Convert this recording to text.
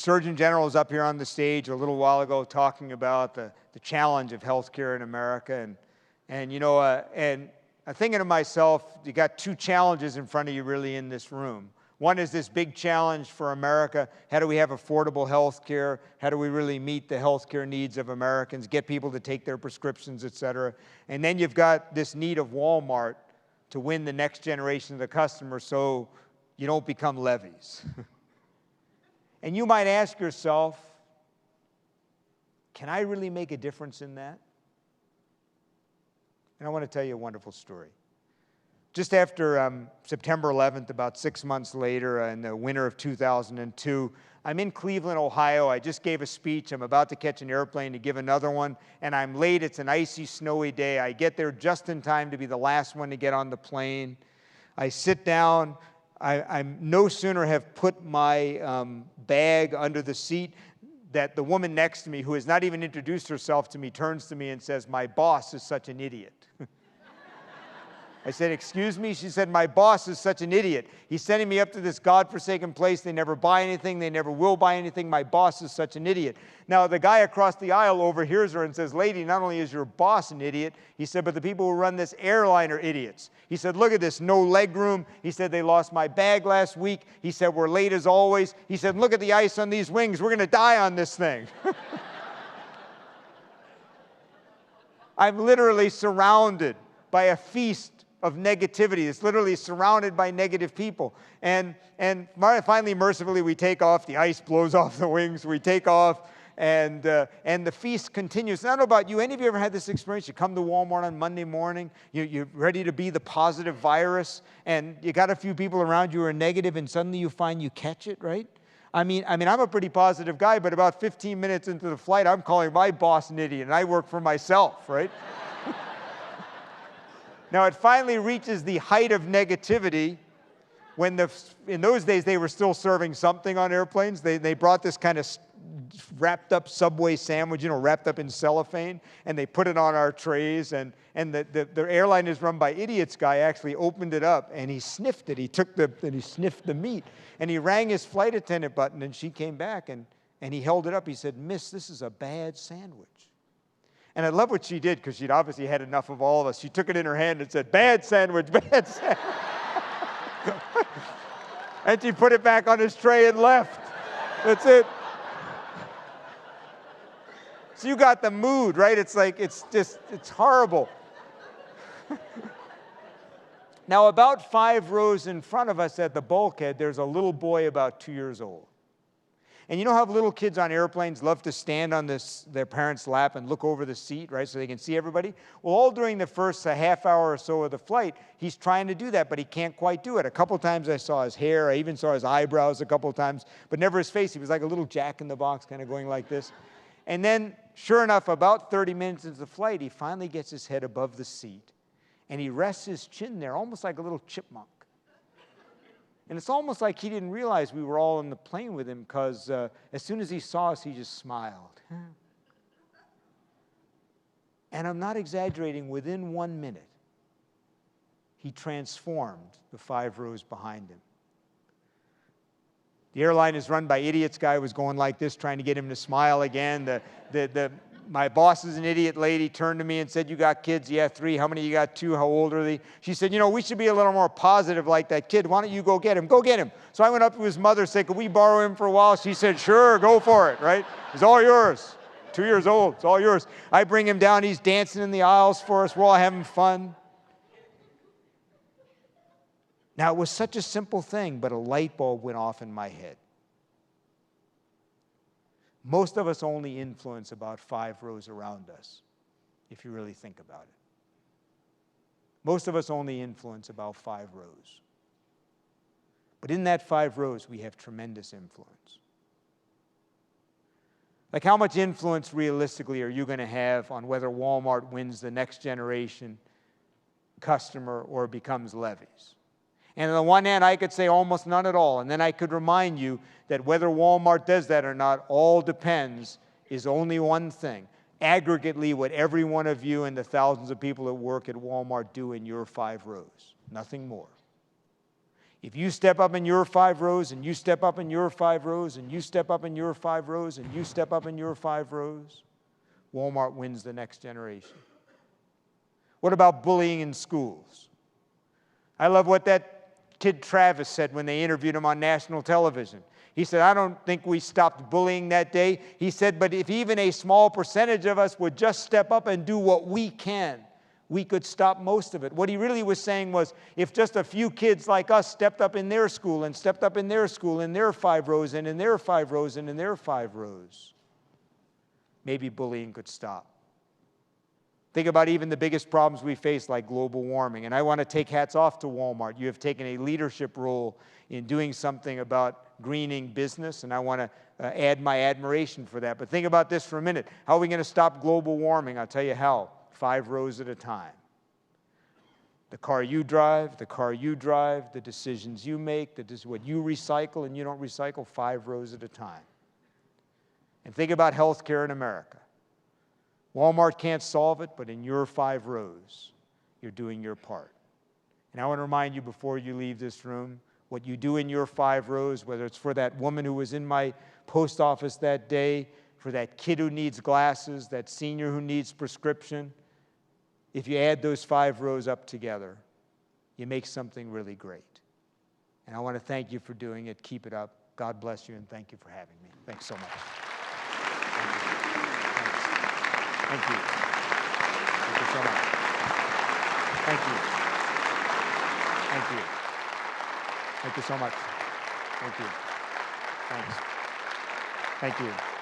Surgeon General was up here on the stage a little while ago talking about the challenge of healthcare in America. And you know, and I'm thinking to myself, you got two challenges in front of you really in this room. One is this big challenge for America. How do we have affordable health care? How do we really meet the health care needs of Americans, get people to take their prescriptions, et cetera? And then you've got this need of Walmart to win the next generation of the customer so you don't become levies. And you might ask yourself, can I really make a difference in that? And I want to tell you a wonderful story. Just after September 11th, about 6 months later, in the winter of 2002, I'm in Cleveland, Ohio. I just gave a speech. I'm about to catch an airplane to give another one, and I'm late. It's an icy, snowy day. I get there just in time to be the last one to get on the plane. I sit down. I no sooner have put my bag under the seat that the woman next to me, who has not even introduced herself to me, turns to me and says, "My boss is such an idiot." I said, "Excuse me?" She said, "My boss is such an idiot. He's sending me up to this godforsaken place. They never buy anything. They never will buy anything. My boss is such an idiot." Now, the guy across the aisle overhears her and says, "Lady, not only is your boss an idiot," he said, "but the people who run this airline are idiots." He said, "Look at this, no leg room." He said, "They lost my bag last week." He said, "We're late as always." He said, "Look at the ice on these wings. We're going to die on this thing." I'm literally surrounded by a feast of negativity. It's literally surrounded by negative people. And finally, mercifully, we take off. The ice blows off the wings. We take off, and the feast continues. I don't know about you. Any of you ever had this experience? You come to Walmart on Monday morning. You're ready to be the positive virus, and you got a few people around you who are negative, and suddenly you find you catch it, right? I mean, I'm a pretty positive guy, but about 15 minutes into the flight, I'm calling my boss an idiot, and I work for myself, right? Now, it finally reaches the height of negativity when in those days they were still serving something on airplanes. They brought this kind of wrapped up Subway sandwich, wrapped up in cellophane, and they put it on our trays. And the airline is run by idiots guy actually opened it up, and he sniffed it. He sniffed the meat, and he rang his flight attendant button, and she came back, and he held it up. He said, "Miss, this is a bad sandwich." And I love what she did, because she'd obviously had enough of all of us. She took it in her hand and said, "Bad sandwich, bad sandwich." And she put it back on his tray and left. That's it. So you got the mood, right? It's like, it's horrible. Now, about 5 rows in front of us at the bulkhead, there's a little boy about 2 years old. And you know how little kids on airplanes love to stand on their parents' lap and look over the seat, right, so they can see everybody? Well, all during the first half hour or so of the flight, he's trying to do that, but he can't quite do it. A couple times I saw his hair. I even saw his eyebrows a couple times, but never his face. He was like a little Jack-in-the-Box kind of going like this. And then, sure enough, about 30 minutes into the flight, he finally gets his head above the seat, and he rests his chin there, almost like a little chipmunk. And it's almost like he didn't realize we were all on the plane with him, because as soon as he saw us, he just smiled. And I'm not exaggerating, within 1 minute, he transformed the 5 rows behind him. The airline is run by idiots. Guy was going like this, trying to get him to smile again. My boss is an idiot lady, turned to me and said, "You got kids?" "Yeah, 3. "How many you got?" 2. "How old are they?" She said, "We should be a little more positive like that kid. Why don't you go get him?" "Go get him." So I went up to his mother and said, "Could we borrow him for a while?" She said, "Sure, go for it," right? "It's all yours. 2 years old, it's all yours." I bring him down, he's dancing in the aisles for us, we're all having fun. Now, it was such a simple thing, but a light bulb went off in my head. Most of us only influence about 5 rows around us, if you really think about it. Most of us only influence about 5 rows. But in that 5 rows, we have tremendous influence. Like, how much influence realistically are you going to have on whether Walmart wins the next generation customer or becomes levies? And on the one hand, I could say almost none at all. And then I could remind you that whether Walmart does that or not, all depends, is only one thing. Aggregately, what every one of you and the thousands of people that work at Walmart do in your 5 rows. Nothing more. If you step up in your 5 rows, and you step up in your 5 rows, and you step up in your 5 rows, and you step up in your 5 rows, Walmart wins the next generation. What about bullying in schools? I love what that kid Travis said when they interviewed him on national television. He said, I don't think we stopped bullying that day. He said, but if even a small percentage of us would just step up and do what we can, we could stop most of it. What he really was saying was, if just a few kids like us stepped up in their school and stepped up in their school, in their 5 rows and in their 5 rows and in their 5 rows, maybe bullying could stop. Think about even the biggest problems we face, like global warming. And I want to take hats off to Walmart. You have taken a leadership role in doing something about greening business, and I want to add my admiration for that. But think about this for a minute. How are we going to stop global warming? I'll tell you how. 5 rows at a time. The car you drive, the decisions you make, what you recycle and you don't recycle, 5 rows at a time. And think about healthcare in America. Walmart can't solve it, but in your 5 rows, you're doing your part. And I want to remind you before you leave this room, what you do in your 5 rows, whether it's for that woman who was in my post office that day, for that kid who needs glasses, that senior who needs prescription, if you add those 5 rows up together, you make something really great. And I want to thank you for doing it. Keep it up. God bless you, and thank you for having me. Thanks so much. Thank you. Thank you so much. Thank you. Thank you. Thank you so much. Thank you. Thanks. Thank you.